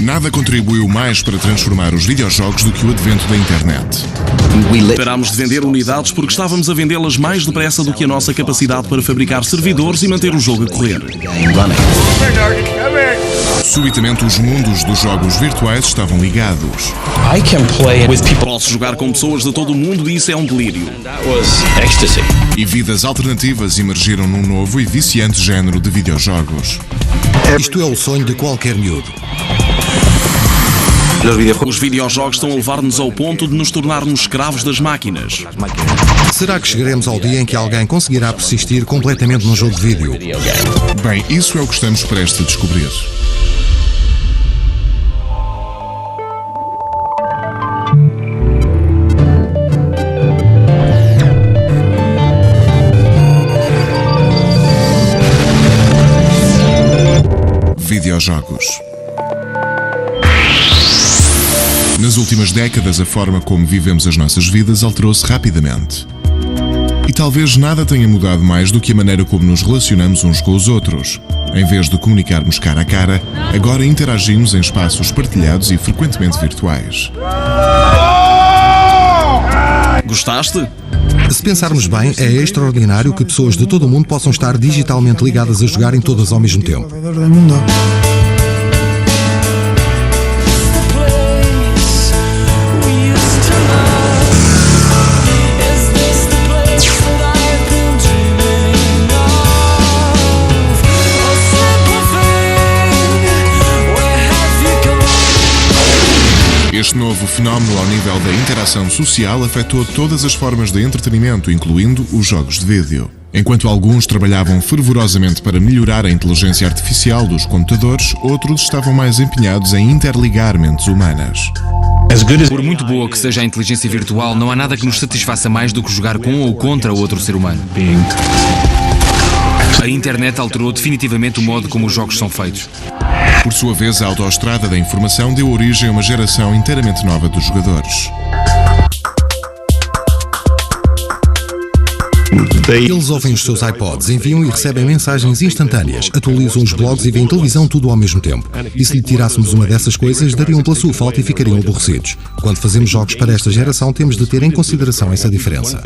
Nada contribuiu mais para transformar os videojogos do que o advento da internet. Parámos de vender unidades porque estávamos a vendê-las mais depressa do que a nossa capacidade para fabricar servidores e manter o jogo a correr. Subitamente, os mundos dos jogos virtuais estavam ligados. Posso jogar com pessoas de todo o mundo e isso é um delírio. E vidas alternativas emergiram num novo e viciante género de videojogos. Isto é o sonho de qualquer miúdo. Os videojogos estão a levar-nos ao ponto de nos tornarmos escravos das máquinas. Será que chegaremos ao dia em que alguém conseguirá persistir completamente num jogo de vídeo? Bem, isso é o que estamos prestes a descobrir. Videojogos. Nas últimas décadas, a forma como vivemos as nossas vidas alterou-se rapidamente. E talvez nada tenha mudado mais do que a maneira como nos relacionamos uns com os outros. Em vez de comunicarmos cara a cara, agora interagimos em espaços partilhados e frequentemente virtuais. Gostaste? Se pensarmos bem, é extraordinário que pessoas de todo o mundo possam estar digitalmente ligadas a jogarem todas ao mesmo tempo. Este novo fenómeno ao nível da interação social afetou todas as formas de entretenimento, incluindo os jogos de vídeo. Enquanto alguns trabalhavam fervorosamente para melhorar a inteligência artificial dos computadores, outros estavam mais empenhados em interligar mentes humanas. Por muito boa que seja a inteligência virtual, não há nada que nos satisfaça mais do que jogar com ou contra outro ser humano. A internet alterou definitivamente o modo como os jogos são feitos. Por sua vez, a autoestrada da informação deu origem a uma geração inteiramente nova de jogadores. Eles ouvem os seus iPods, enviam e recebem mensagens instantâneas, atualizam os blogs e veem televisão tudo ao mesmo tempo. E se lhe tirássemos uma dessas coisas, dariam pela sua falta e ficariam aborrecidos. Quando fazemos jogos para esta geração, temos de ter em consideração essa diferença.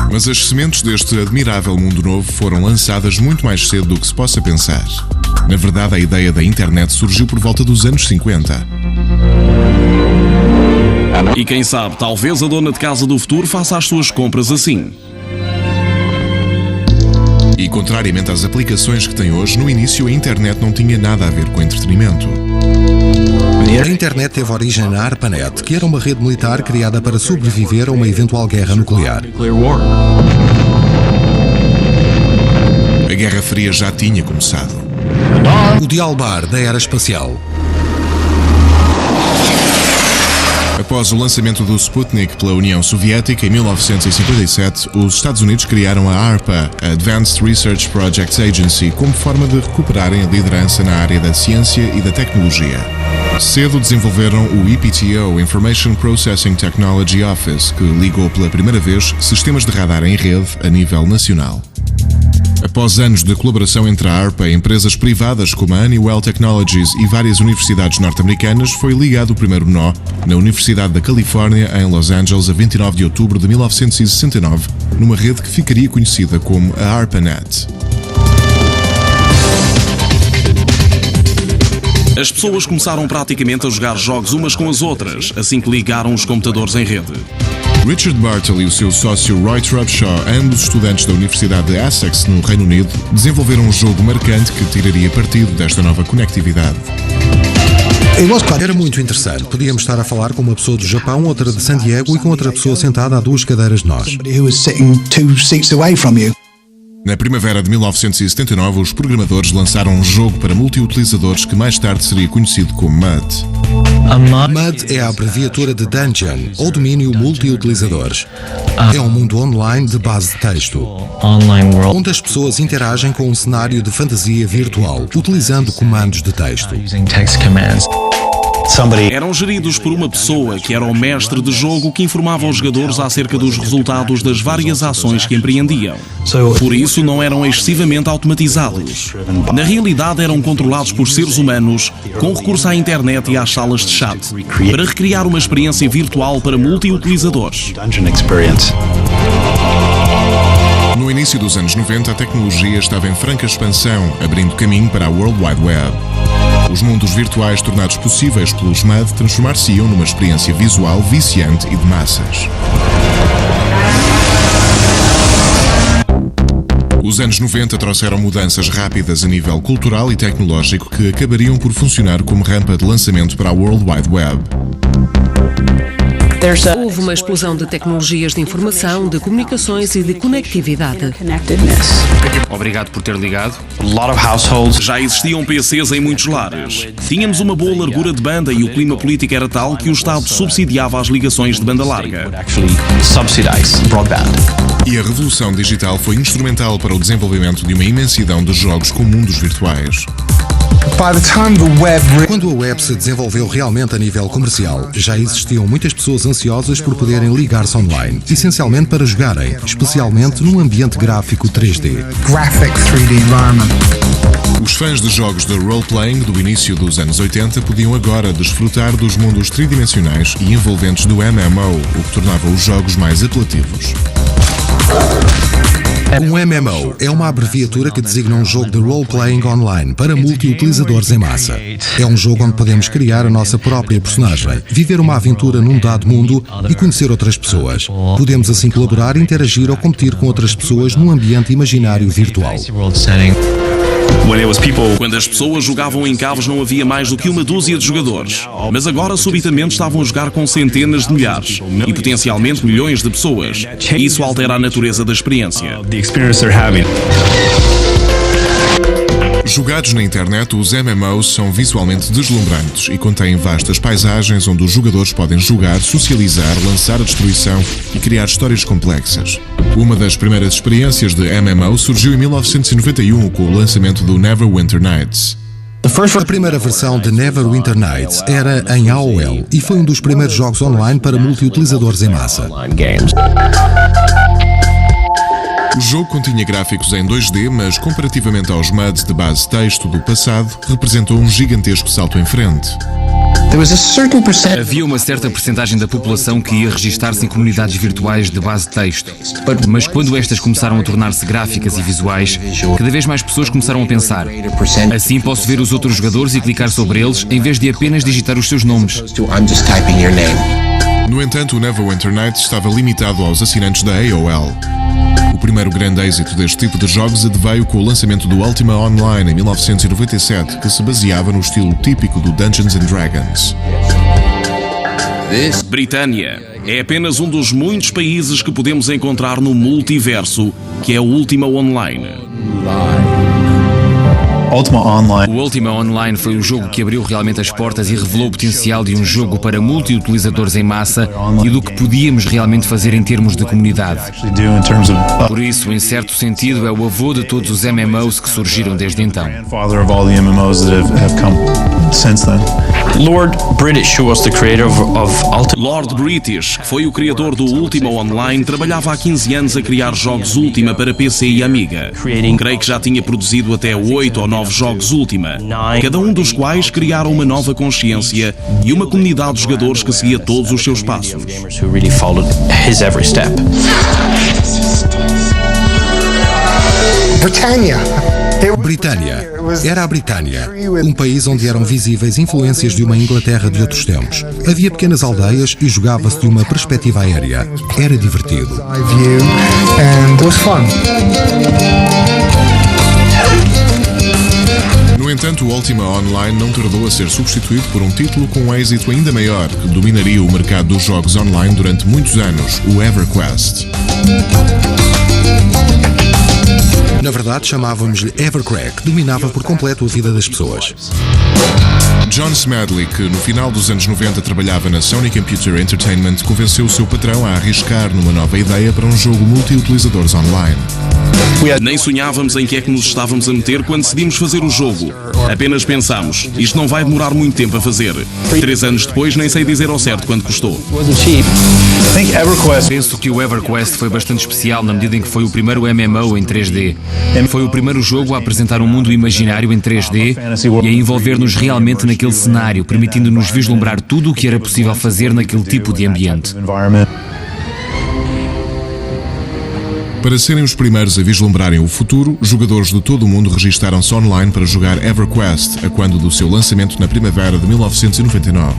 Mas as sementes deste admirável mundo novo foram lançadas muito mais cedo do que se possa pensar. Na verdade, a ideia da internet surgiu por volta dos anos 50. E quem sabe, talvez a dona de casa do futuro faça as suas compras assim. E contrariamente às aplicações que tem hoje, no início a internet não tinha nada a ver com entretenimento. A internet teve origem na ARPANET, que era uma rede militar criada para sobreviver a uma eventual guerra nuclear. A Guerra Fria já tinha começado. O Dial-Bar da era espacial. Após o lançamento do Sputnik pela União Soviética em 1957, os Estados Unidos criaram a ARPA, a Advanced Research Projects Agency, como forma de recuperarem a liderança na área da ciência e da tecnologia. Cedo desenvolveram o IPTO, Information Processing Technology Office, que ligou pela primeira vez sistemas de radar em rede a nível nacional. Após anos de colaboração entre a ARPA e empresas privadas como a Honeywell Technologies e várias universidades norte-americanas, foi ligado o primeiro nó na Universidade da Califórnia, em Los Angeles, a 29 de outubro de 1969, numa rede que ficaria conhecida como a ARPANET. As pessoas começaram praticamente a jogar jogos umas com as outras, assim que ligaram os computadores em rede. Richard Bartle e o seu sócio Roy Trubshaw, ambos estudantes da Universidade de Essex, no Reino Unido, desenvolveram um jogo marcante que tiraria partido desta nova conectividade. Era muito interessante. Podíamos estar a falar com uma pessoa do Japão, outra de San Diego e com outra pessoa sentada a 2 cadeiras de nós. Na primavera de 1979, os programadores lançaram um jogo para multiutilizadores que mais tarde seria conhecido como MUD. MUD é a abreviatura de Dungeon, ou domínio multiutilizadores. É um mundo online de base de texto, onde as pessoas interagem com um cenário de fantasia virtual, utilizando comandos de texto. Eram geridos por uma pessoa que era o mestre de jogo que informava os jogadores acerca dos resultados das várias ações que empreendiam. Por isso, não eram excessivamente automatizados. Na realidade, eram controlados por seres humanos com recurso à internet e às salas de chat, para recriar uma experiência virtual para multi-utilizadores. No início dos anos 90, a tecnologia estava em franca expansão, abrindo caminho para a World Wide Web. Os mundos virtuais tornados possíveis pelos MUD transformar-se-iam numa experiência visual viciante e de massas. Os anos 90 trouxeram mudanças rápidas a nível cultural e tecnológico que acabariam por funcionar como rampa de lançamento para a World Wide Web. Houve uma explosão de tecnologias de informação, de comunicações e de conectividade. Obrigado por ter ligado. Já existiam PCs em muitos lares. Tínhamos uma boa largura de banda e o clima político era tal que o Estado subsidiava as ligações de banda larga. E a revolução digital foi instrumental para o desenvolvimento de uma imensidão de jogos com mundos virtuais. Quando a web se desenvolveu realmente a nível comercial, já existiam muitas pessoas ansiosas por poderem ligar-se online, essencialmente para jogarem, especialmente num ambiente gráfico 3D. Os fãs de jogos de role-playing do início dos anos 80 podiam agora desfrutar dos mundos tridimensionais e envolventes do MMO, o que tornava os jogos mais apelativos. Um MMO é uma abreviatura que designa um jogo de role-playing online para multi-utilizadores em massa. É um jogo onde podemos criar a nossa própria personagem, viver uma aventura num dado mundo e conhecer outras pessoas. Podemos assim colaborar, interagir ou competir com outras pessoas num ambiente imaginário virtual. Quando as pessoas jogavam em caves não havia mais do que uma dúzia de jogadores. Mas agora subitamente estavam a jogar com centenas de milhares e potencialmente milhões de pessoas. Isso altera a natureza da experiência. Jogados na internet, os MMOs são visualmente deslumbrantes e contêm vastas paisagens onde os jogadores podem jogar, socializar, lançar a destruição e criar histórias complexas. Uma das primeiras experiências de MMO surgiu em 1991 com o lançamento do Neverwinter Nights. A primeira versão de Neverwinter Nights era em AOL e foi um dos primeiros jogos online para multi-utilizadores em massa. O jogo continha gráficos em 2D, mas comparativamente aos MUDs de base texto do passado, representou um gigantesco salto em frente. Havia uma certa percentagem da população que ia registar-se em comunidades virtuais de base texto. Mas quando estas começaram a tornar-se gráficas e visuais, cada vez mais pessoas começaram a pensar: assim posso ver os outros jogadores e clicar sobre eles, em vez de apenas digitar os seus nomes. No entanto, o Neverwinter Nights estava limitado aos assinantes da AOL. O primeiro grande êxito deste tipo de jogos adveio com o lançamento do Ultima Online em 1997, que se baseava no estilo típico do Dungeons & Dragons. Britânia é apenas um dos muitos países que podemos encontrar no multiverso, que é o Ultima Online. O Ultima Online foi o jogo que abriu realmente as portas e revelou o potencial de um jogo para multi-utilizadores em massa e do que podíamos realmente fazer em termos de comunidade. Por isso, em certo sentido, é o avô de todos os MMOs que surgiram desde então. Lord British, que foi o criador do Ultima Online, trabalhava há 15 anos a criar jogos Ultima para PC e Amiga. Creio que já tinha produzido até 8 ou 9 jogos Ultima, cada um dos quais criaram uma nova consciência e uma comunidade de jogadores que seguia todos os seus passos. Britânia. Era a Britânia, um país onde eram visíveis influências de uma Inglaterra de outros tempos. Havia pequenas aldeias e jogava-se de uma perspectiva aérea. Era divertido. No entanto, o Ultima Online não tardou a ser substituído por um título com um êxito ainda maior, que dominaria o mercado dos jogos online durante muitos anos, o EverQuest. Na verdade, chamávamos-lhe Evercrack, dominava por completo a vida das pessoas. John Smedley, que no final dos anos 90 trabalhava na Sony Computer Entertainment, convenceu o seu patrão a arriscar numa nova ideia para um jogo multi-utilizadores online. Nem sonhávamos em que é que nos estávamos a meter quando decidimos fazer o jogo. Apenas pensámos, isto não vai demorar muito tempo a fazer. 3 anos depois, nem sei dizer ao certo quanto custou. Penso que o EverQuest foi bastante especial na medida em que foi o primeiro MMO em 3D. Foi o primeiro jogo a apresentar um mundo imaginário em 3D e a envolver-nos realmente naquele cenário, permitindo-nos vislumbrar tudo o que era possível fazer naquele tipo de ambiente. Para serem os primeiros a vislumbrarem o futuro, jogadores de todo o mundo registaram-se online para jogar EverQuest, a quando do seu lançamento na primavera de 1999.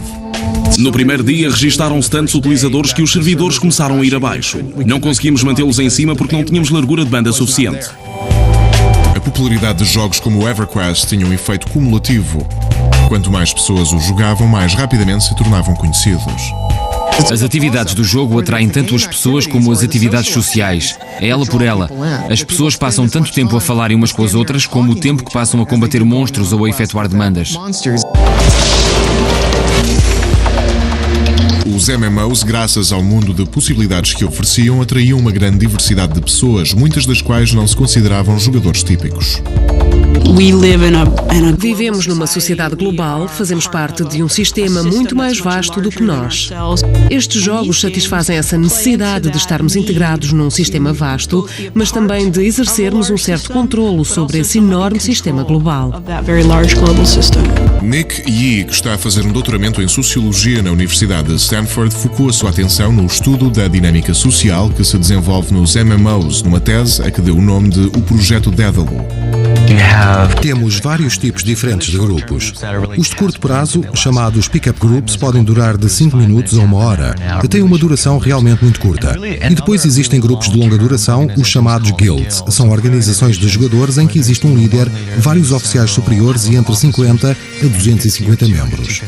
No primeiro dia, registaram-se tantos utilizadores que os servidores começaram a ir abaixo. Não conseguimos mantê-los em cima porque não tínhamos largura de banda suficiente. A popularidade de jogos como o EverQuest tinha um efeito cumulativo. Quanto mais pessoas o jogavam, mais rapidamente se tornavam conhecidos. As atividades do jogo atraem tanto as pessoas como as atividades sociais. É ela por ela. As pessoas passam tanto tempo a falarem umas com as outras como o tempo que passam a combater monstros ou a efetuar demandas. Os MMOs, graças ao mundo de possibilidades que ofereciam, atraíam uma grande diversidade de pessoas, muitas das quais não se consideravam jogadores típicos. Vivemos numa sociedade global, fazemos parte de um sistema muito mais vasto do que nós. Estes jogos satisfazem essa necessidade de estarmos integrados num sistema vasto, mas também de exercermos um certo controlo sobre esse enorme sistema global. Nick Yee, que está a fazer um doutoramento em Sociologia na Universidade de Stanford, focou a sua atenção no estudo da dinâmica social que se desenvolve nos MMOs, numa tese a que deu o nome de O Projeto Dédalo. Temos vários tipos diferentes de grupos. Os de curto prazo, chamados pick-up groups, podem durar de 5 minutos a 1 hora. Têm uma duração realmente muito curta. E depois existem grupos de longa duração, os chamados guilds. São organizações de jogadores em que existe um líder, vários oficiais superiores e entre 50 a 250 membros.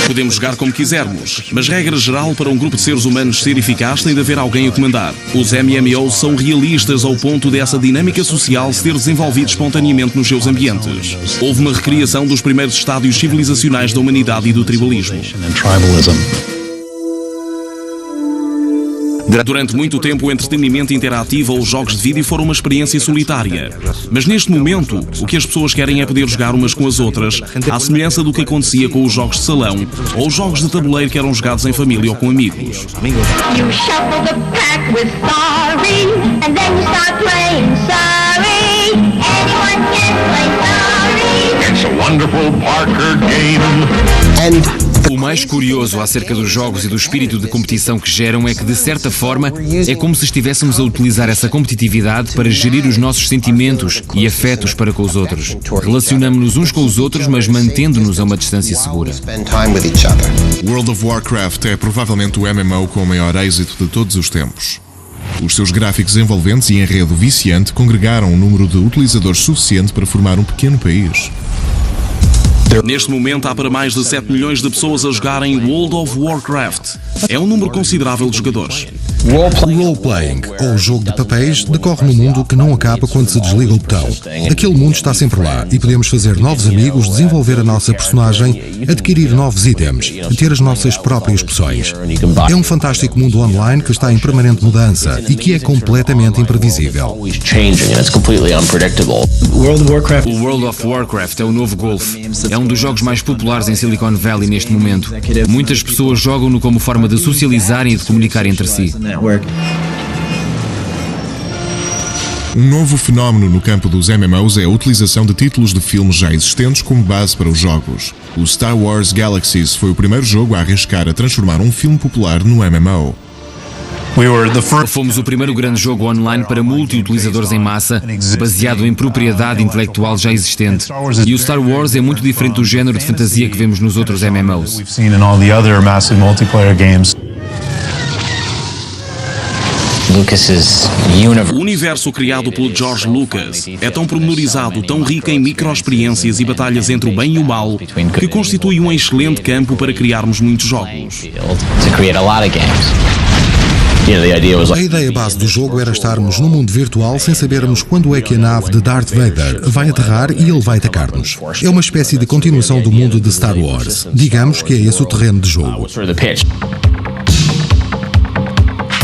Podemos jogar como quisermos, mas regra geral, para um grupo de seres humanos ser eficaz tem de haver alguém a comandar. Os MMOs são realistas ao ponto dessa dinâmica social se ter desenvolvido espontaneamente nos seus ambientes. Houve uma recriação dos primeiros estádios civilizacionais da humanidade e do tribalismo. Durante muito tempo, o entretenimento interativo ou os jogos de vídeo foram uma experiência solitária. Mas neste momento, o que as pessoas querem é poder jogar umas com as outras, à semelhança do que acontecia com os jogos de salão ou os jogos de tabuleiro que eram jogados em família ou com amigos. O mais curioso acerca dos jogos e do espírito de competição que geram é que, de certa forma, é como se estivéssemos a utilizar essa competitividade para gerir os nossos sentimentos e afetos para com os outros. Relacionamos-nos uns com os outros, mas mantendo-nos a uma distância segura. World of Warcraft é provavelmente o MMO com o maior êxito de todos os tempos. Os seus gráficos envolventes e enredo viciante congregaram um número de utilizadores suficiente para formar um pequeno país. Neste momento há para mais de 7 milhões de pessoas a jogarem World of Warcraft. É um número considerável de jogadores. O role-playing, ou jogo de papéis, decorre num mundo que não acaba quando se desliga o botão. Aquele mundo está sempre lá e podemos fazer novos amigos, desenvolver a nossa personagem, adquirir novos itens, ter as nossas próprias poções. É um fantástico mundo online que está em permanente mudança e que é completamente imprevisível. O World of Warcraft é o novo Golf. É um dos jogos mais populares em Silicon Valley neste momento. Muitas pessoas jogam-no como forma de socializarem e de comunicar entre si. Um novo fenómeno no campo dos MMOs é a utilização de títulos de filmes já existentes como base para os jogos. O Star Wars Galaxies foi o primeiro jogo a arriscar a transformar um filme popular no MMO. Fomos o primeiro grande jogo online para multi-utilizadores em massa, baseado em propriedade intelectual já existente. E o Star Wars é muito diferente do género de fantasia que vemos nos outros MMOs. O universo criado pelo George Lucas é tão pormenorizado, tão rico em microexperiências e batalhas entre o bem e o mal, que constitui um excelente campo para criarmos muitos jogos. A ideia base do jogo era estarmos num mundo virtual sem sabermos quando é que a nave de Darth Vader vai aterrar e ele vai atacar-nos. É uma espécie de continuação do mundo de Star Wars. Digamos que é esse o terreno de jogo.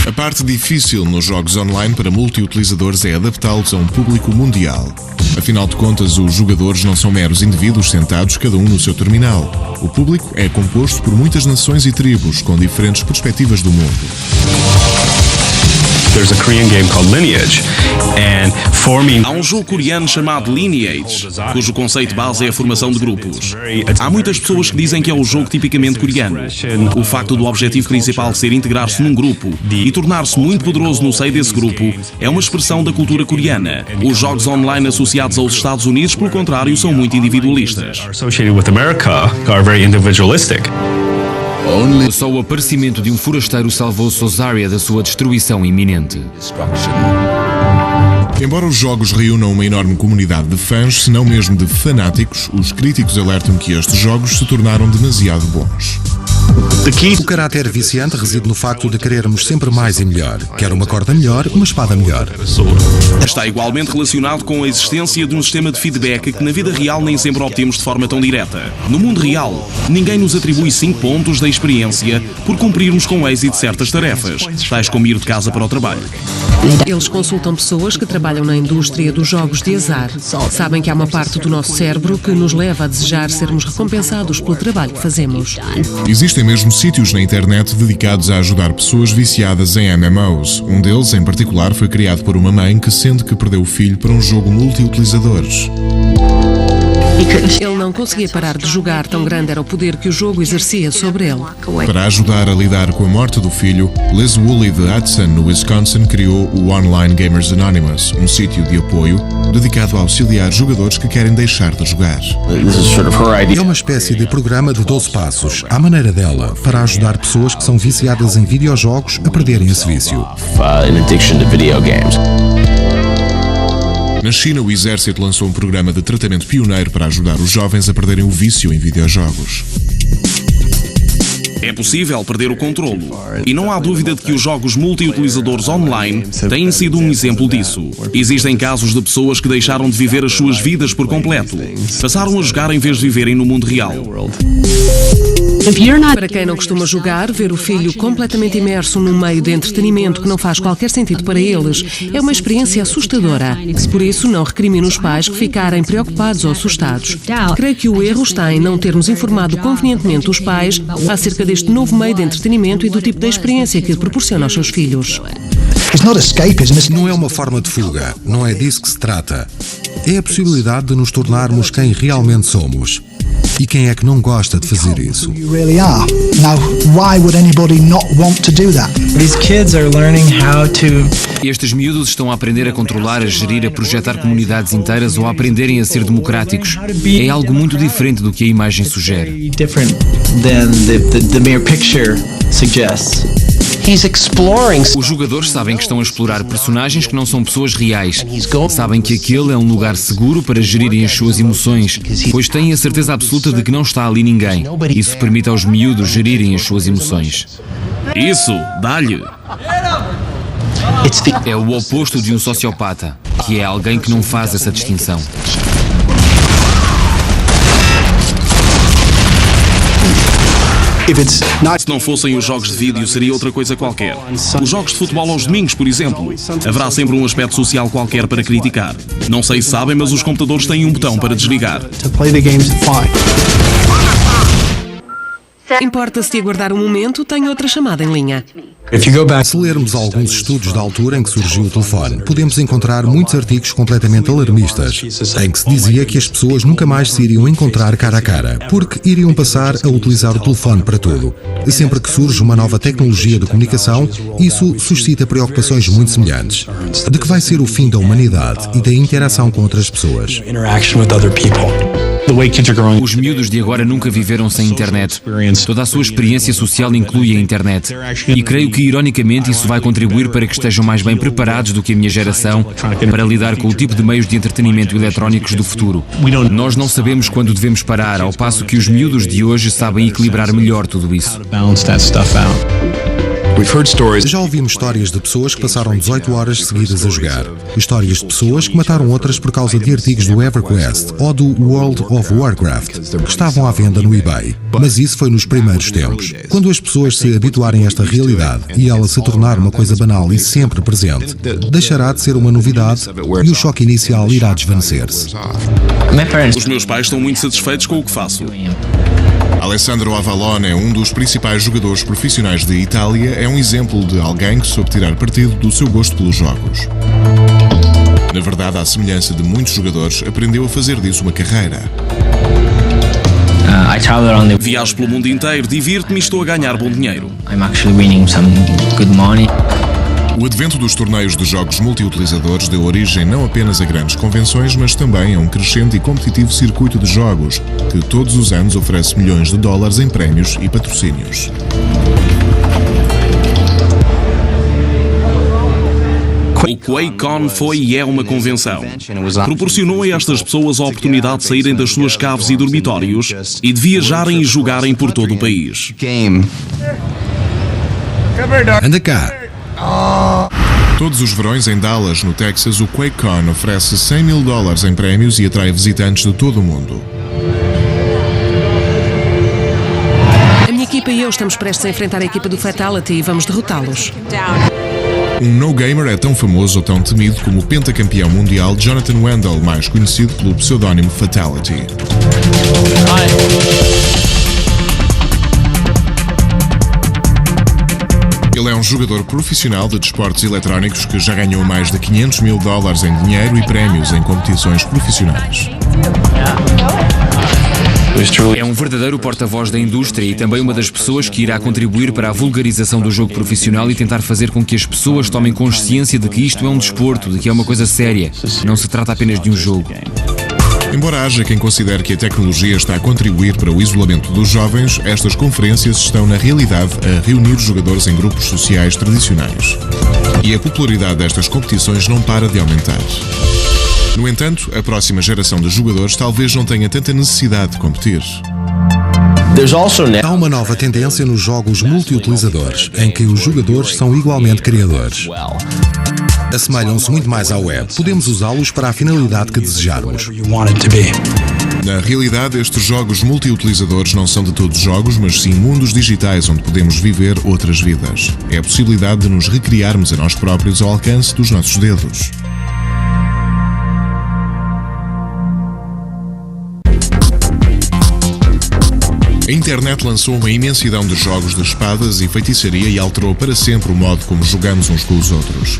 A parte difícil nos jogos online para multiutilizadores é adaptá-los a um público mundial. Afinal de contas, os jogadores não são meros indivíduos sentados, cada um no seu terminal. O público é composto por muitas nações e tribos com diferentes perspectivas do mundo. There's a Korean game called Lineage, and forming... Há um jogo coreano chamado Lineage, cujo conceito base é a formação de grupos. Há muitas pessoas que dizem que é o jogo tipicamente coreano. O facto do objetivo principal ser integrar-se num grupo e tornar-se muito poderoso no seio desse grupo é uma expressão da cultura coreana. Os jogos online associados aos Estados Unidos, pelo contrário, são muito individualistas. associated with America are very individualistic. Só o aparecimento de um forasteiro salvou Sosaria da sua destruição iminente. Embora os jogos reúnam uma enorme comunidade de fãs, se não mesmo de fanáticos, os críticos alertam que estes jogos se tornaram demasiado bons. O caráter viciante reside no facto de querermos sempre mais e melhor. Quer uma corda melhor, uma espada melhor. Está igualmente relacionado com a existência de um sistema de feedback que na vida real nem sempre obtemos de forma tão direta. No mundo real, ninguém nos atribui 5 pontos da experiência por cumprirmos com êxito certas tarefas, tais como ir de casa para o trabalho. Eles consultam pessoas que trabalham na indústria dos jogos de azar. Sabem que há uma parte do nosso cérebro que nos leva a desejar sermos recompensados pelo trabalho que fazemos. Existem mesmo sítios na internet dedicados a ajudar pessoas viciadas em MMOs. Um deles, em particular, foi criado por uma mãe que sente que perdeu o filho para um jogo multiutilizadores. Ele não conseguia parar de jogar, tão grande era o poder que o jogo exercia sobre ele. Para ajudar a lidar com a morte do filho, Liz Woolley de Hudson, no Wisconsin, criou o Online Gamers Anonymous, um sítio de apoio dedicado a auxiliar jogadores que querem deixar de jogar. É uma espécie de programa de 12 passos, à maneira dela, para ajudar pessoas que são viciadas em videojogos a perderem esse vício. Na China, o exército lançou um programa de tratamento pioneiro para ajudar os jovens a perderem o vício em videojogos. É possível perder o controlo. E não há dúvida de que os jogos multiutilizadores online têm sido um exemplo disso. Existem casos de pessoas que deixaram de viver as suas vidas por completo. Passaram a jogar em vez de viverem no mundo real. Para quem não costuma jogar, ver o filho completamente imerso num meio de entretenimento que não faz qualquer sentido para eles é uma experiência assustadora. Por isso, não recrimino os pais que ficarem preocupados ou assustados. Creio que o erro está em não termos informado convenientemente os pais acerca deste novo meio de entretenimento e do tipo de experiência que ele proporciona aos seus filhos. Não é uma forma de fuga, não é disso que se trata. É a possibilidade de nos tornarmos quem realmente somos. E quem é que não gosta de fazer isso? Estes miúdos estão a aprender a controlar, a gerir, a projetar comunidades inteiras ou a aprenderem a ser democráticos. É algo muito diferente do que a imagem sugere. Os jogadores sabem que estão a explorar personagens que não são pessoas reais. Sabem que aquele é um lugar seguro para gerirem as suas emoções, pois têm a certeza absoluta de que não está ali ninguém. Isso permite aos miúdos gerirem as suas emoções. Isso, dá-lhe! É o oposto de um sociopata, que é alguém que não faz essa distinção. Se não fossem os jogos de vídeo, seria outra coisa qualquer. Os jogos de futebol aos domingos, por exemplo. Haverá sempre um aspecto social qualquer para criticar. Não sei se sabem, mas os computadores têm um botão para desligar. Importa-se de aguardar um momento, tenho outra chamada em linha. Se lermos alguns estudos da altura em que surgiu o telefone, podemos encontrar muitos artigos completamente alarmistas, em que se dizia que as pessoas nunca mais se iriam encontrar cara a cara, porque iriam passar a utilizar o telefone para tudo. E sempre que surge uma nova tecnologia de comunicação, isso suscita preocupações muito semelhantes. De que vai ser o fim da humanidade e da interação com outras pessoas. Os miúdos de agora nunca viveram sem internet. Toda a sua experiência social inclui a internet. E creio que, ironicamente, isso vai contribuir para que estejam mais bem preparados do que a minha geração para lidar com o tipo de meios de entretenimento eletrónicos do futuro. Nós não sabemos quando devemos parar, ao passo que os miúdos de hoje sabem equilibrar melhor tudo isso. Já ouvimos histórias de pessoas que passaram 18 horas seguidas a jogar. Histórias de pessoas que mataram outras por causa de artigos do EverQuest ou do World of Warcraft, que estavam à venda no eBay. Mas isso foi nos primeiros tempos. Quando as pessoas se habituarem a esta realidade e ela se tornar uma coisa banal e sempre presente, deixará de ser uma novidade e o choque inicial irá desvanecer-se. Os meus pais estão muito satisfeitos com o que faço. Alessandro Avalone é um dos principais jogadores profissionais de Itália, é um exemplo de alguém que soube tirar partido do seu gosto pelos jogos. Na verdade, à semelhança de muitos jogadores, aprendeu a fazer disso uma carreira. Viajo pelo mundo inteiro, divirto-me e estou a ganhar bom dinheiro. O advento dos torneios de jogos multiutilizadores deu origem não apenas a grandes convenções, mas também a um crescente e competitivo circuito de jogos, que todos os anos oferece milhões de dólares em prémios e patrocínios. O QuakeCon foi e é uma convenção. Proporcionou a estas pessoas a oportunidade de saírem das suas caves e dormitórios e de viajarem e jogarem por todo o país. Anda cá! Todos os verões em Dallas, no Texas, o QuakeCon oferece $100 mil em prémios e atrai visitantes de todo o mundo. A minha equipa e eu estamos prestes a enfrentar a equipa do Fatality e vamos derrotá-los. Um no-gamer é tão famoso ou tão temido como o pentacampeão mundial Jonathan Wendell, mais conhecido pelo pseudónimo Fatality. Ele é um jogador profissional de desportos eletrónicos que já ganhou mais de $500 mil em dinheiro e prémios em competições profissionais. É um verdadeiro porta-voz da indústria e também uma das pessoas que irá contribuir para a vulgarização do jogo profissional e tentar fazer com que as pessoas tomem consciência de que isto é um desporto, de que é uma coisa séria. Não se trata apenas de um jogo. Embora haja quem considere que a tecnologia está a contribuir para o isolamento dos jovens, estas conferências estão, na realidade, a reunir jogadores em grupos sociais tradicionais. E a popularidade destas competições não para de aumentar. No entanto, a próxima geração de jogadores talvez não tenha tanta necessidade de competir. Há uma nova tendência nos jogos multiutilizadores, em que os jogadores são igualmente criadores. Assemelham-se muito mais à web. Podemos usá-los para a finalidade que desejarmos. Na realidade, estes jogos multiutilizadores não são de todos jogos, mas sim mundos digitais onde podemos viver outras vidas. É a possibilidade de nos recriarmos a nós próprios ao alcance dos nossos dedos. A internet lançou uma imensidão de jogos de espadas e feitiçaria e alterou para sempre o modo como jogamos uns com os outros.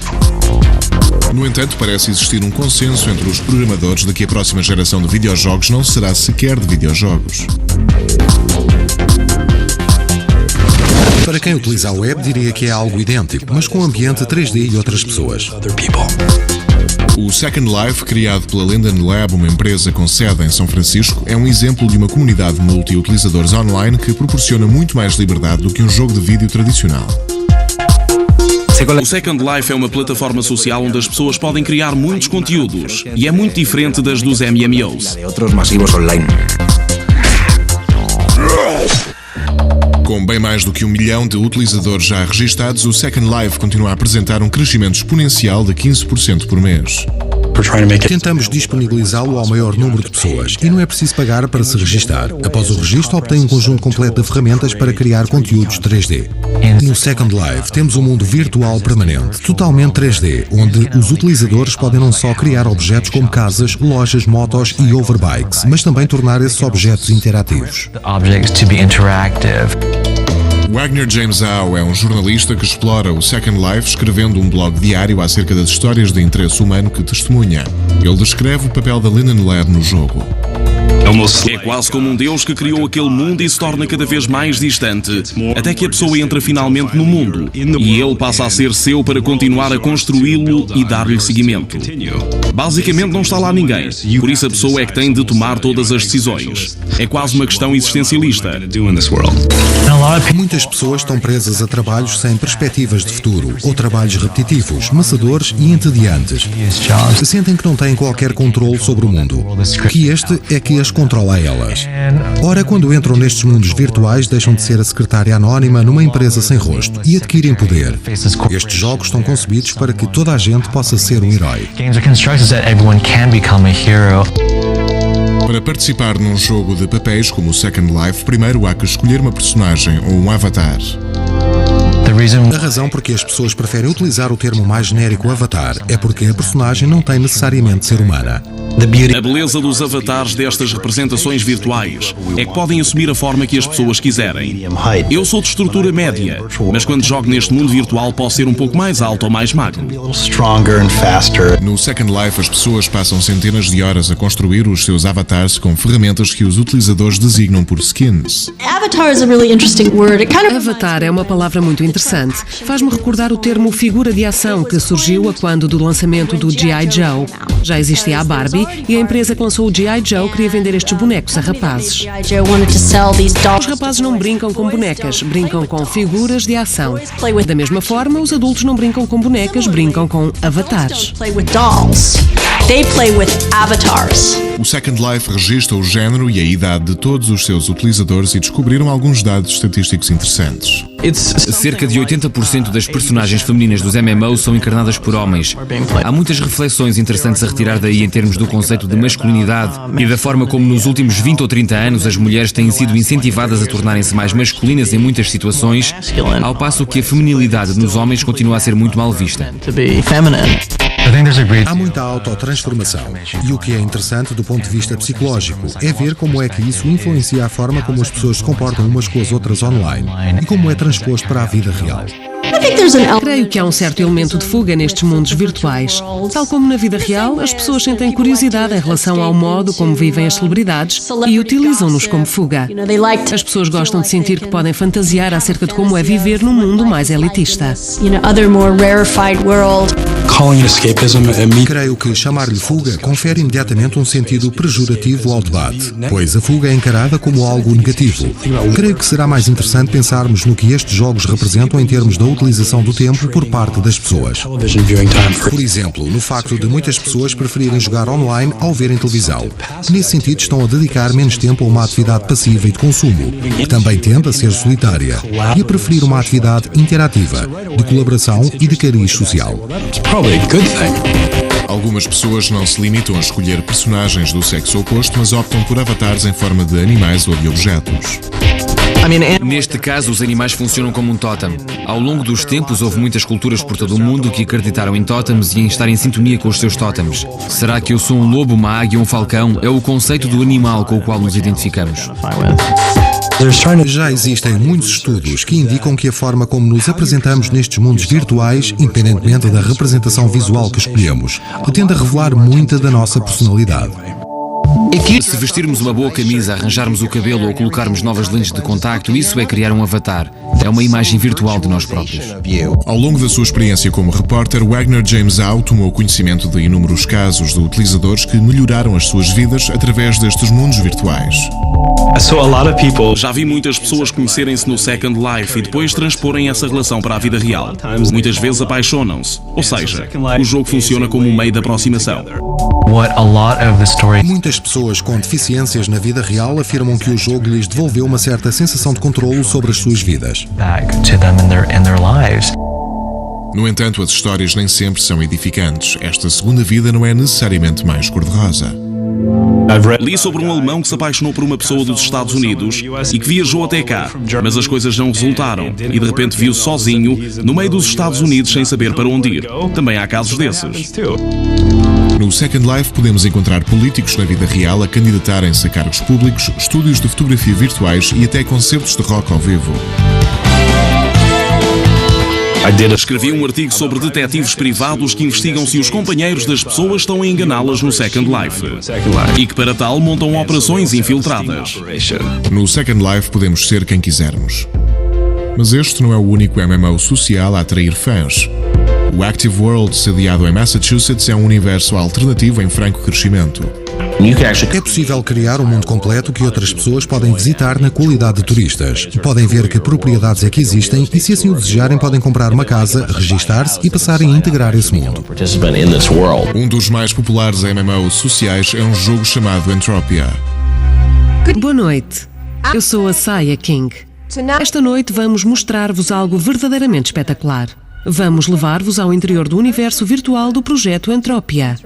No entanto, parece existir um consenso entre os programadores de que a próxima geração de videojogos não será sequer de videojogos. Para quem utiliza a web, diria que é algo idêntico, mas com ambiente 3D e outras pessoas. O Second Life, criado pela Linden Lab, uma empresa com sede em São Francisco, é um exemplo de uma comunidade de multiutilizadores online que proporciona muito mais liberdade do que um jogo de vídeo tradicional. O Second Life é uma plataforma social onde as pessoas podem criar muitos conteúdos e é muito diferente das dos MMOs. Com bem mais do que 1 milhão de utilizadores já registados, o Second Life continua a apresentar um crescimento exponencial de 15% por mês. Tentamos disponibilizá-lo ao maior número de pessoas e não é preciso pagar para se registar. Após o registro, obtém um conjunto completo de ferramentas para criar conteúdos 3D. No Second Life, temos um mundo virtual permanente, totalmente 3D, onde os utilizadores podem não só criar objetos como casas, lojas, motos e overbikes, mas também tornar esses objetos interativos. Wagner James Howe é um jornalista que explora o Second Life escrevendo um blog diário acerca das histórias de interesse humano que testemunha. Ele descreve o papel da Linden Lab no jogo. É quase como um Deus que criou aquele mundo e se torna cada vez mais distante, até que a pessoa entra finalmente no mundo e ele passa a ser seu para continuar a construí-lo e dar-lhe seguimento. Basicamente não está lá ninguém, por isso a pessoa é que tem de tomar todas as decisões. É quase uma questão existencialista. Muitas pessoas estão presas a trabalhos sem perspectivas de futuro, ou trabalhos repetitivos, maçadores e entediantes. Sentem que não têm qualquer controle sobre o mundo, que este é que as controla elas. Ora, quando entram nestes mundos virtuais, deixam de ser a secretária anónima numa empresa sem rosto e adquirem poder. Estes jogos estão concebidos para que toda a gente possa ser um herói. Para participar num jogo de papéis como o Second Life, primeiro há que escolher uma personagem ou um avatar. A razão por que as pessoas preferem utilizar o termo mais genérico avatar é porque a personagem não tem necessariamente de ser humana. A beleza dos avatares destas representações virtuais é que podem assumir a forma que as pessoas quiserem. Eu sou de estrutura média, mas quando jogo neste mundo virtual posso ser um pouco mais alto ou mais magro. No Second Life, as pessoas passam centenas de horas a construir os seus avatares com ferramentas que os utilizadores designam por skins. Avatar é uma palavra muito interessante. Faz-me recordar o termo figura de ação que surgiu a quando do lançamento do G.I. Joe. Já existia a Barbie e a empresa que lançou o G.I. Joe queria vender estes bonecos a rapazes. Os rapazes não brincam com bonecas, brincam com figuras de ação. Da mesma forma, os adultos não brincam com bonecas, brincam com avatares. O Second Life registra o género e a idade de todos os seus utilizadores e descobriram alguns dados estatísticos interessantes. Cerca de 80% das personagens femininas dos MMOs são encarnadas por homens. Há muitas reflexões interessantes a retirar daí em termos do conceito de masculinidade e da forma como nos últimos 20 ou 30 anos as mulheres têm sido incentivadas a tornarem-se mais masculinas em muitas situações, ao passo que a feminilidade nos homens continua a ser muito mal vista. Há muita autotransformação e o que é interessante do ponto de vista psicológico é ver como é que isso influencia a forma como as pessoas se comportam umas com as outras online e como é transposto para a vida real. Creio que há um certo elemento de fuga nestes mundos virtuais. Tal como na vida real, as pessoas sentem curiosidade em relação ao modo como vivem as celebridades e utilizam-nos como fuga. As pessoas gostam de sentir que podem fantasiar acerca de como é viver num mundo mais elitista. Creio que chamar-lhe fuga confere imediatamente um sentido pejorativo ao debate, pois a fuga é encarada como algo negativo. Creio que será mais interessante pensarmos no que estes jogos representam em termos da utilização do tempo por parte das pessoas. Por exemplo, no facto de muitas pessoas preferirem jogar online ao verem televisão. Nesse sentido, estão a dedicar menos tempo a uma atividade passiva e de consumo, que também tende a ser solitária, e a preferir uma atividade interativa, de colaboração e de cariz social. Algumas pessoas não se limitam a escolher personagens do sexo oposto, mas optam por avatares em forma de animais ou de objetos. Neste caso, os animais funcionam como um tótem. Ao longo dos tempos, houve muitas culturas por todo o mundo que acreditaram em tótems e em estar em sintonia com os seus tótems. Será que eu sou um lobo, uma águia ou um falcão? É o conceito do animal com o qual nos identificamos. Já existem muitos estudos que indicam que a forma como nos apresentamos nestes mundos virtuais, independentemente da representação visual que escolhemos, tende a revelar muita da nossa personalidade. Se vestirmos uma boa camisa, arranjarmos o cabelo ou colocarmos novas lentes de contacto, isso é criar um avatar. É uma imagem virtual de nós próprios. Ao longo da sua experiência como repórter, Wagner James Au tomou conhecimento de inúmeros casos de utilizadores que melhoraram as suas vidas através destes mundos virtuais. Já vi muitas pessoas conhecerem-se no Second Life e depois transporem essa relação para a vida real. Muitas vezes apaixonam-se. Ou seja, o jogo funciona como um meio de aproximação. Muitas pessoas com deficiências na vida real afirmam que o jogo lhes devolveu uma certa sensação de controlo sobre as suas vidas. No entanto, as histórias nem sempre são edificantes. Esta segunda vida não é necessariamente mais cor-de-rosa. Li sobre um alemão que se apaixonou por uma pessoa dos Estados Unidos e que viajou até cá, mas as coisas não resultaram e de repente viu-se sozinho no meio dos Estados Unidos sem saber para onde ir. Também há casos desses. No Second Life podemos encontrar políticos na vida real a candidatarem-se a cargos públicos, estúdios de fotografia virtuais e até concertos de rock ao vivo. Escrevi um artigo sobre detetives privados que investigam se os companheiros das pessoas estão a enganá-las no Second Life e que para tal montam operações infiltradas. No Second Life podemos ser quem quisermos. Mas este não é o único MMO social a atrair fãs. O Active World, sediado em Massachusetts, é um universo alternativo em franco crescimento. É possível criar um mundo completo que outras pessoas podem visitar na qualidade de turistas. Podem ver que propriedades é que existem e, se assim o desejarem, podem comprar uma casa, registar-se e passarem a integrar esse mundo. Um dos mais populares MMOs sociais é um jogo chamado Entropia. Boa noite. Eu sou a Saya King. Esta noite vamos mostrar-vos algo verdadeiramente espetacular. Vamos levar-vos ao interior do universo virtual do projeto Entropia.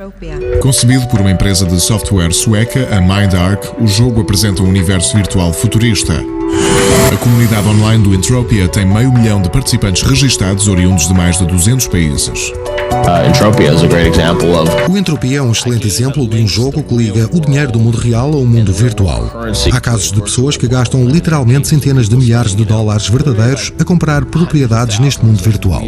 Concebido por uma empresa de software sueca, a MindArc, o jogo apresenta um universo virtual futurista. A comunidade online do Entropia tem 500 mil de participantes registados oriundos de mais de 200 países. O Entropia é um excelente exemplo de um jogo que liga o dinheiro do mundo real ao mundo virtual. Há casos de pessoas que gastam literalmente centenas de milhares de dólares verdadeiros a comprar propriedades neste mundo virtual.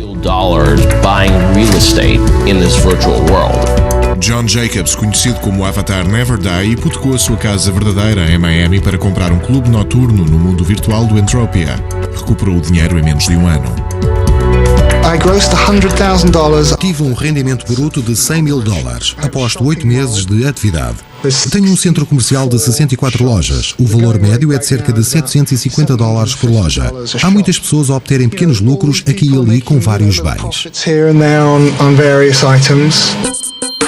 John Jacobs, conhecido como o Avatar Never Die, hipotecou a sua casa verdadeira em Miami para comprar um clube noturno no mundo virtual do Entropia. Recuperou o dinheiro em menos de um ano. Tive um rendimento bruto de $100 mil após 8 meses de atividade. Tenho um centro comercial de 64 lojas. O valor médio é de cerca de $750 por loja. Há muitas pessoas a obterem pequenos lucros aqui e ali com vários bens.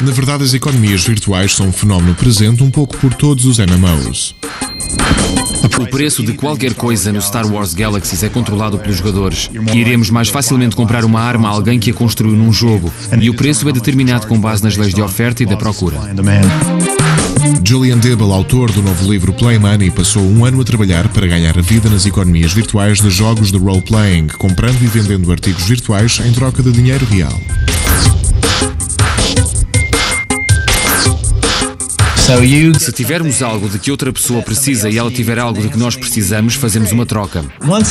Na verdade, as economias virtuais são um fenómeno presente um pouco por todos os MMOs. O preço de qualquer coisa no Star Wars Galaxies é controlado pelos jogadores. Iremos mais facilmente comprar uma arma a alguém que a construiu num jogo. E o preço é determinado com base nas leis de oferta e da procura. Julian Dibble, autor do novo livro Play Money, passou um ano a trabalhar para ganhar a vida nas economias virtuais de jogos de role-playing, comprando e vendendo artigos virtuais em troca de dinheiro real. Se tivermos algo de que outra pessoa precisa e ela tiver algo de que nós precisamos, fazemos uma troca.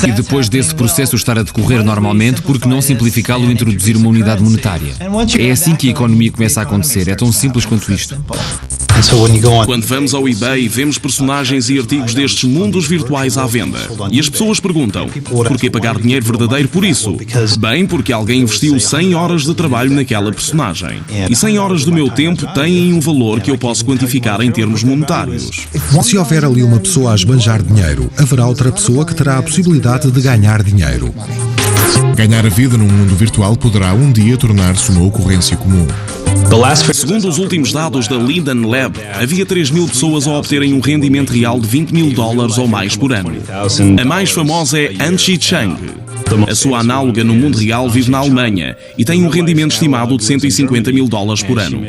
E depois desse processo estar a decorrer normalmente, por que não simplificá-lo e introduzir uma unidade monetária? É assim que a economia começa a acontecer. É tão simples quanto isto. Quando vamos ao eBay, vemos personagens e artigos destes mundos virtuais à venda. E as pessoas perguntam, por que pagar dinheiro verdadeiro por isso? Bem, porque alguém investiu 100 horas de trabalho naquela personagem. E 100 horas do meu tempo têm um valor que eu posso quantificar em termos monetários. Se houver ali uma pessoa a esbanjar dinheiro, haverá outra pessoa que terá a possibilidade de ganhar dinheiro. Ganhar a vida num mundo virtual poderá um dia tornar-se uma ocorrência comum. Segundo os últimos dados da Linden Lab, havia 3.000 pessoas a obterem um rendimento real de $20 mil ou mais por ano. A mais famosa é Anchi Chang. A sua análoga no mundo real vive na Alemanha e tem um rendimento estimado de $150 mil por ano.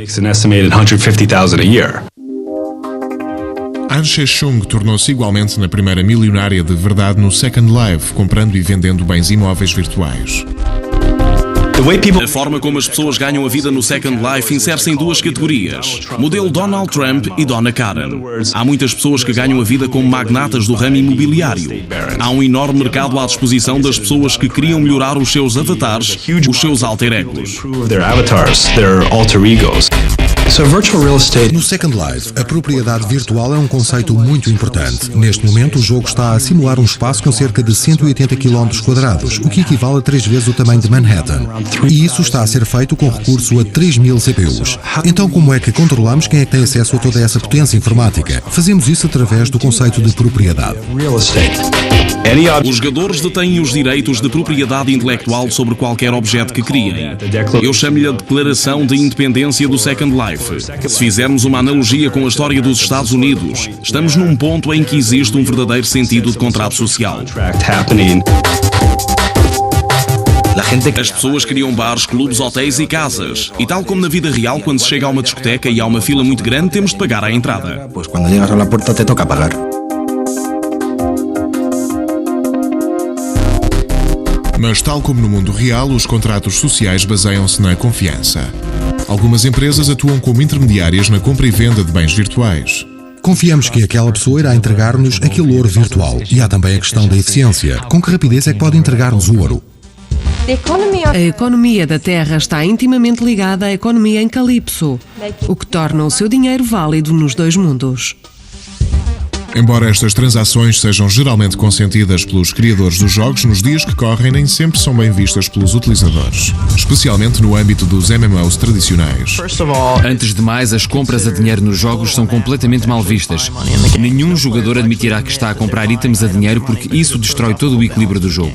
An She-chung tornou-se igualmente na primeira milionária de verdade no Second Life, comprando e vendendo bens imóveis virtuais. A forma como as pessoas ganham a vida no Second Life insere-se em duas categorias: modelo Donald Trump e Donna Karen. Há muitas pessoas que ganham a vida como magnatas do ramo imobiliário. Há um enorme mercado à disposição das pessoas que queriam melhorar os seus avatares, os seus alter egos. No Second Life, a propriedade virtual é um conceito muito importante. Neste momento, o jogo está a simular um espaço com cerca de 180 km², o que equivale a 3 vezes o tamanho de Manhattan. E isso está a ser feito com recurso a 3.000 CPUs. Então, como é que controlamos quem é que tem acesso a toda essa potência informática? Fazemos isso através do conceito de propriedade. Os jogadores detêm os direitos de propriedade intelectual sobre qualquer objeto que criem. Eu chamo-lhe a Declaração de Independência do Second Life. Se fizermos uma analogia com a história dos Estados Unidos, estamos num ponto em que existe um verdadeiro sentido de contrato social. As pessoas criam bares, clubes, hotéis e casas. E tal como na vida real, quando se chega a uma discoteca e há uma fila muito grande, temos de pagar à entrada. Pues quando llegas a la puerta te toca pagar. Mas, tal como no mundo real, os contratos sociais baseiam-se na confiança. Algumas empresas atuam como intermediárias na compra e venda de bens virtuais. Confiamos que aquela pessoa irá entregar-nos aquele ouro virtual. E há também a questão da eficiência. Com que rapidez é que pode entregar-nos o ouro? A economia da Terra está intimamente ligada à economia em Calypso, o que torna o seu dinheiro válido nos dois mundos. Embora estas transações sejam geralmente consentidas pelos criadores dos jogos, nos dias que correm nem sempre são bem vistas pelos utilizadores, especialmente no âmbito dos MMOs tradicionais. Antes de mais, as compras a dinheiro nos jogos são completamente mal vistas. Nenhum jogador admitirá que está a comprar itens a dinheiro porque isso destrói todo o equilíbrio do jogo.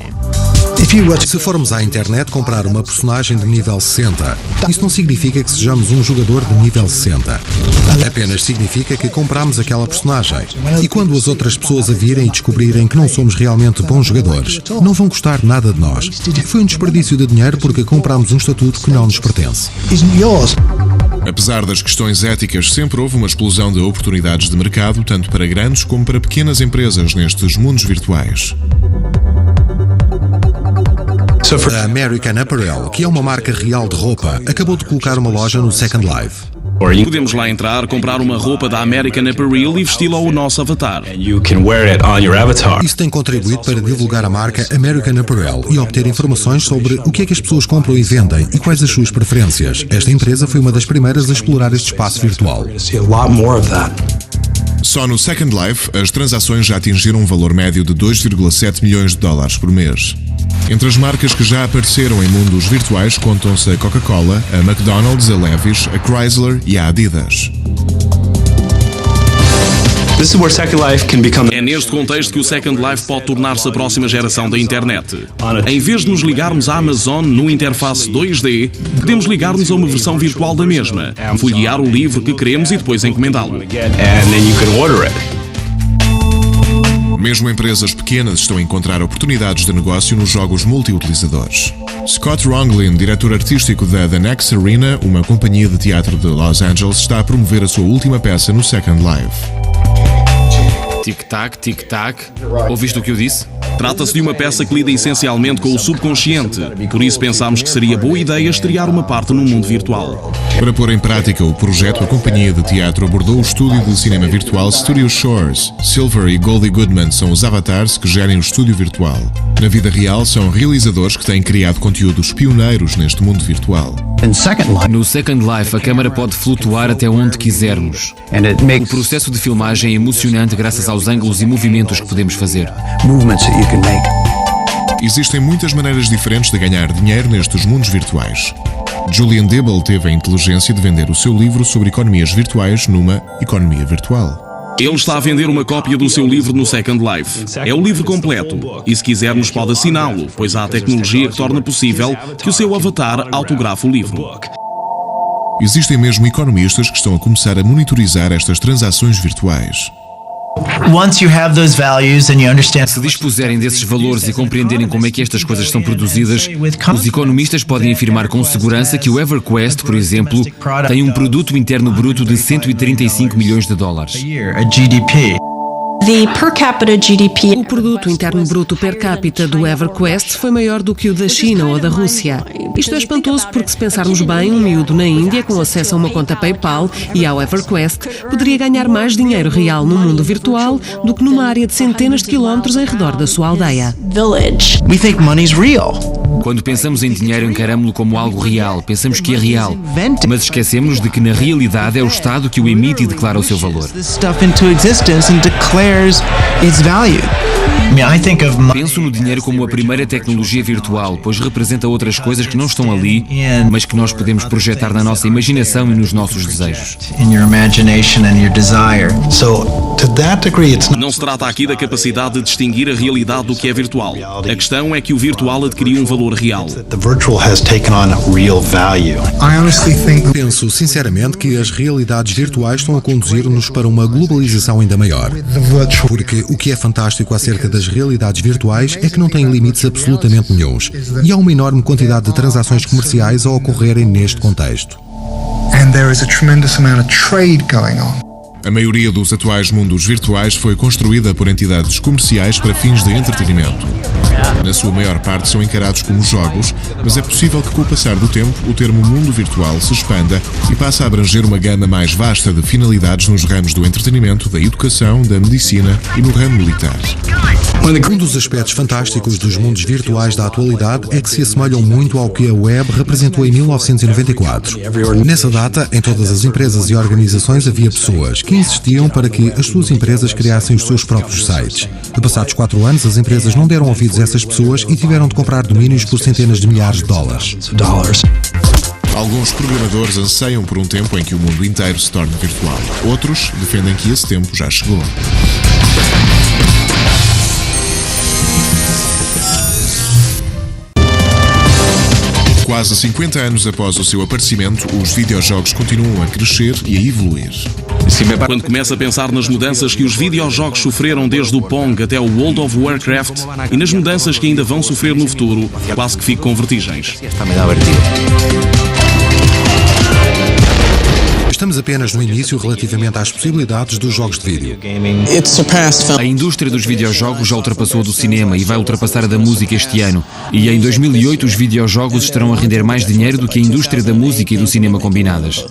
Se formos à internet comprar uma personagem de nível 60, isso não significa que sejamos um jogador de nível 60. Apenas significa que compramos aquela personagem. E quando as outras pessoas a virem e descobrirem que não somos realmente bons jogadores, não vão gostar nada de nós. Foi um desperdício de dinheiro porque compramos um estatuto que não nos pertence. Apesar das questões éticas, sempre houve uma explosão de oportunidades de mercado, tanto para grandes como para pequenas empresas nestes mundos virtuais. A American Apparel, que é uma marca real de roupa, acabou de colocar uma loja no Second Life. Podemos lá entrar, comprar uma roupa da American Apparel e vesti-la ao nosso avatar. Isso tem contribuído para divulgar a marca American Apparel e obter informações sobre o que é que as pessoas compram e vendem e quais as suas preferências. Esta empresa foi uma das primeiras a explorar este espaço virtual. Só no Second Life, as transações já atingiram um valor médio de 2,7 milhões de dólares por mês. Entre as marcas que já apareceram em mundos virtuais contam-se a Coca-Cola, a McDonald's, a Levi's, a Chrysler e a Adidas. É neste contexto que o Second Life pode tornar-se a próxima geração da internet. Em vez de nos ligarmos à Amazon numa interface 2D, podemos ligar-nos a uma versão virtual da mesma, folhear o livro que queremos e depois encomendá-lo. Mesmo empresas pequenas estão a encontrar oportunidades de negócio nos jogos multiutilizadores. Scott Ronglin, diretor artístico da The Next Arena, uma companhia de teatro de Los Angeles, está a promover a sua última peça no Second Life. Tic-tac, tic-tac. Ouviste o que eu disse? Trata-se de uma peça que lida essencialmente com o subconsciente, por isso pensámos que seria boa ideia estrear uma parte no mundo virtual. Para pôr em prática o projeto, a companhia de teatro abordou o estúdio de cinema virtual Studio Shores. Silver e Goldie Goodman são os avatares que gerem o estúdio virtual. Na vida real, são realizadores que têm criado conteúdos pioneiros neste mundo virtual. No Second Life, a câmara pode flutuar até onde quisermos. O processo de filmagem é emocionante graças aos ângulos e movimentos que podemos fazer. Existem muitas maneiras diferentes de ganhar dinheiro nestes mundos virtuais. Julian Dibble teve a inteligência de vender o seu livro sobre economias virtuais numa economia virtual. Ele está a vender uma cópia do seu livro no Second Life. É o livro completo, e se quisermos pode assiná-lo, pois há a tecnologia que torna possível que o seu avatar autografe o livro. Existem mesmo economistas que estão a começar a monitorizar estas transações virtuais. Se dispuserem desses valores e compreenderem como é que estas coisas são produzidas, os economistas podem afirmar com segurança que o EverQuest, por exemplo, tem um produto interno bruto de 135 milhões de dólares. O produto interno bruto per capita do EverQuest foi maior do que o da China ou da Rússia. Isto é espantoso porque, se pensarmos bem, um miúdo na Índia com acesso a uma conta PayPal e ao EverQuest poderia ganhar mais dinheiro real no mundo virtual do que numa área de centenas de quilómetros em redor da sua aldeia. Quando pensamos em dinheiro, encaramos-lo como algo real, pensamos que é real, mas esquecemos de que na realidade é o Estado que o emite e declara o seu valor. Penso no dinheiro como a primeira tecnologia virtual, pois representa outras coisas que não estão ali, mas que nós podemos projetar na nossa imaginação e nos nossos desejos. Não se trata aqui da capacidade de distinguir a realidade do que é virtual. A questão é que o virtual adquiriu um valor real. Penso sinceramente que as realidades virtuais estão a conduzir-nos para uma globalização ainda maior. Porque o que é fantástico acerca das realidades virtuais é que não têm limites absolutamente nenhuns. E há uma enorme quantidade de transações comerciais a ocorrerem neste contexto. A maioria dos atuais mundos virtuais foi construída por entidades comerciais para fins de entretenimento. Na sua maior parte são encarados como jogos, mas é possível que, com o passar do tempo, o termo mundo virtual se expanda e passe a abranger uma gama mais vasta de finalidades nos ramos do entretenimento, da educação, da medicina e no ramo militar. Um dos aspectos fantásticos dos mundos virtuais da atualidade é que se assemelham muito ao que a web representou em 1994. Nessa data, em todas as empresas e organizações havia pessoas que insistiam para que as suas empresas criassem os seus próprios sites. Passados 4 anos, as empresas não deram ouvidos a essas pessoas e tiveram de comprar domínios por centenas de milhares de dólares. Alguns programadores anseiam por um tempo em que o mundo inteiro se torne virtual. Outros defendem que esse tempo já chegou. Quase 50 anos após o seu aparecimento, os videojogos continuam a crescer e a evoluir. Quando começa a pensar nas mudanças que os videojogos sofreram desde o Pong até o World of Warcraft e nas mudanças que ainda vão sofrer no futuro, quase que fico com vertigens. Estamos apenas no início relativamente às possibilidades dos jogos de vídeo. A indústria dos videojogos já ultrapassou a do cinema e vai ultrapassar a da música este ano. E em 2008 os videojogos estarão a render mais dinheiro do que a indústria da música e do cinema combinadas.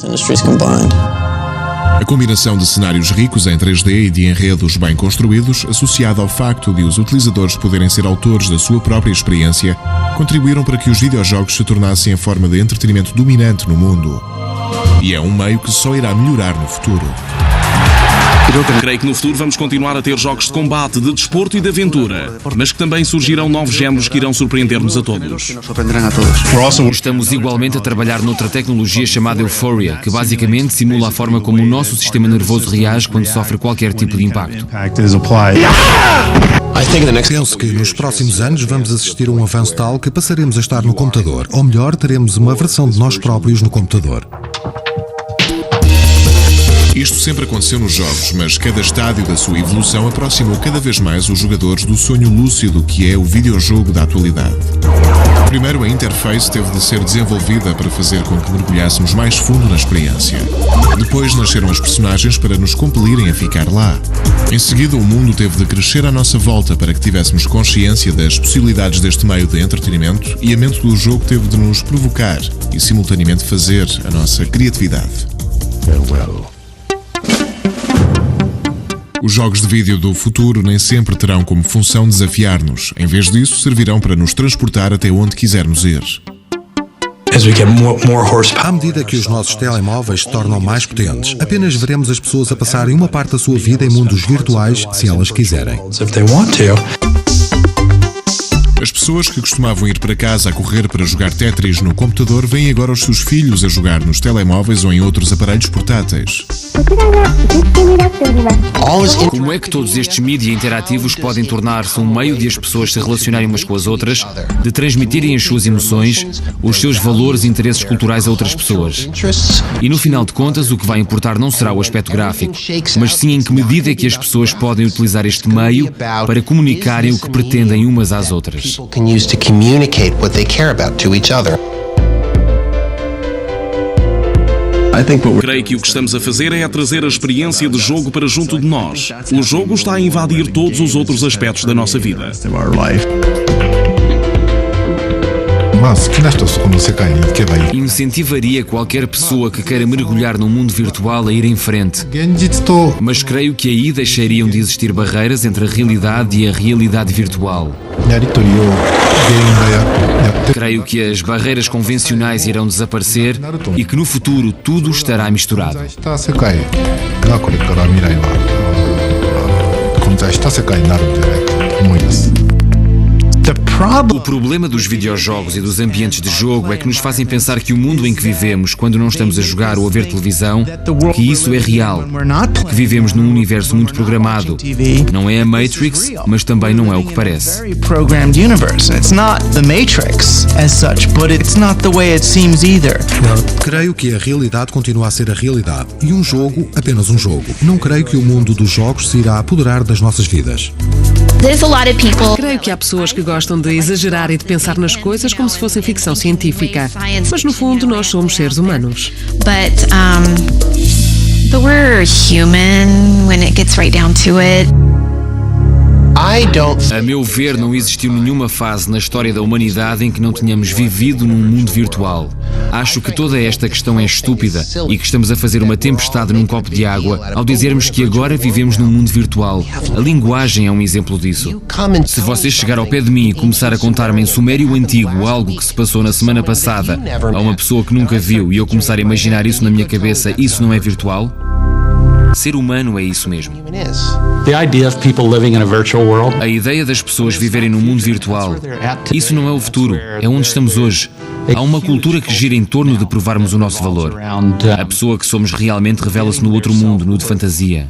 A combinação de cenários ricos em 3D e de enredos bem construídos, associada ao facto de os utilizadores poderem ser autores da sua própria experiência, contribuíram para que os videojogos se tornassem a forma de entretenimento dominante no mundo. E é um meio que só irá melhorar no futuro. Creio que no futuro vamos continuar a ter jogos de combate, de desporto e de aventura, mas que também surgirão novos géneros que irão surpreender-nos a todos. Estamos igualmente a trabalhar noutra tecnologia chamada Euphoria, que basicamente simula a forma como o nosso sistema nervoso reage quando sofre qualquer tipo de impacto. Penso que nos próximos anos vamos assistir a um avanço tal que passaremos a estar no computador, ou melhor, teremos uma versão de nós próprios no computador. Isto sempre aconteceu nos jogos, mas cada estádio da sua evolução aproximou cada vez mais os jogadores do sonho lúcido que é o videojogo da atualidade. Primeiro, a interface teve de ser desenvolvida para fazer com que mergulhássemos mais fundo na experiência. Depois nasceram os personagens para nos compelirem a ficar lá. Em seguida, o mundo teve de crescer à nossa volta para que tivéssemos consciência das possibilidades deste meio de entretenimento e a mente do jogo teve de nos provocar e simultaneamente fazer a nossa criatividade. Os jogos de vídeo do futuro nem sempre terão como função desafiar-nos. Em vez disso, servirão para nos transportar até onde quisermos ir. À medida que os nossos telemóveis se tornam mais potentes, apenas veremos as pessoas a passarem uma parte da sua vida em mundos virtuais, se elas quiserem. As pessoas que costumavam ir para casa a correr para jogar Tetris no computador veem agora os seus filhos a jogar nos telemóveis ou em outros aparelhos portáteis. Como é que todos estes mídia interativos podem tornar-se um meio de as pessoas se relacionarem umas com as outras, de transmitirem as suas emoções, os seus valores e interesses culturais a outras pessoas? E no final de contas, o que vai importar não será o aspecto gráfico, mas sim em que medida é que as pessoas podem utilizar este meio para comunicarem o que pretendem umas às outras. Creio que o que estamos a fazer é a trazer a experiência de jogo para junto de nós. O jogo está a invadir todos os outros aspectos da nossa vida. Incentivaria qualquer pessoa que queira mergulhar num mundo virtual a ir em frente. Mas creio que aí deixariam de existir barreiras entre a realidade e a realidade virtual. Creio que as barreiras convencionais irão desaparecer e que no futuro tudo estará misturado. O problema dos videojogos e dos ambientes de jogo é que nos fazem pensar que o mundo em que vivemos, quando não estamos a jogar ou a ver televisão, que isso é real, que vivemos num universo muito programado. Não é a Matrix, mas também não é o que parece. Creio que a realidade continua a ser a realidade e um jogo apenas um jogo. Não creio que o mundo dos jogos se irá apoderar das nossas vidas. Creio que há pessoas que gostam de exagerar e de pensar nas coisas como se fossem ficção científica, mas no fundo nós somos seres humanos. But we're human when it gets right down to it. A meu ver, não existiu nenhuma fase na história da humanidade em que não tenhamos vivido num mundo virtual. Acho que toda esta questão é estúpida e que estamos a fazer uma tempestade num copo de água ao dizermos que agora vivemos num mundo virtual. A linguagem é um exemplo disso. Se você chegar ao pé de mim e começar a contar-me em sumério antigo algo que se passou na semana passada a uma pessoa que nunca viu e eu começar a imaginar isso na minha cabeça, isso não é virtual? Ser humano é isso mesmo. A ideia das pessoas viverem num mundo virtual, isso não é o futuro, é onde estamos hoje. Há uma cultura que gira em torno de provarmos o nosso valor. A pessoa que somos realmente revela-se no outro mundo, no de fantasia.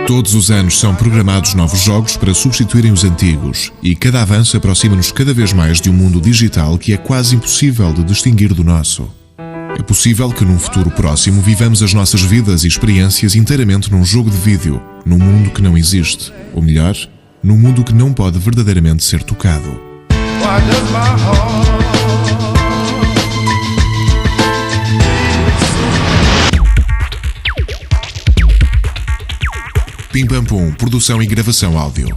Todos os anos são programados novos jogos para substituírem os antigos, e cada avanço aproxima-nos cada vez mais de um mundo digital que é quase impossível de distinguir do nosso. É possível que num futuro próximo vivamos as nossas vidas e experiências inteiramente num jogo de vídeo, num mundo que não existe, ou melhor, num mundo que não pode verdadeiramente ser tocado. Pim Pam Pum, produção e gravação áudio.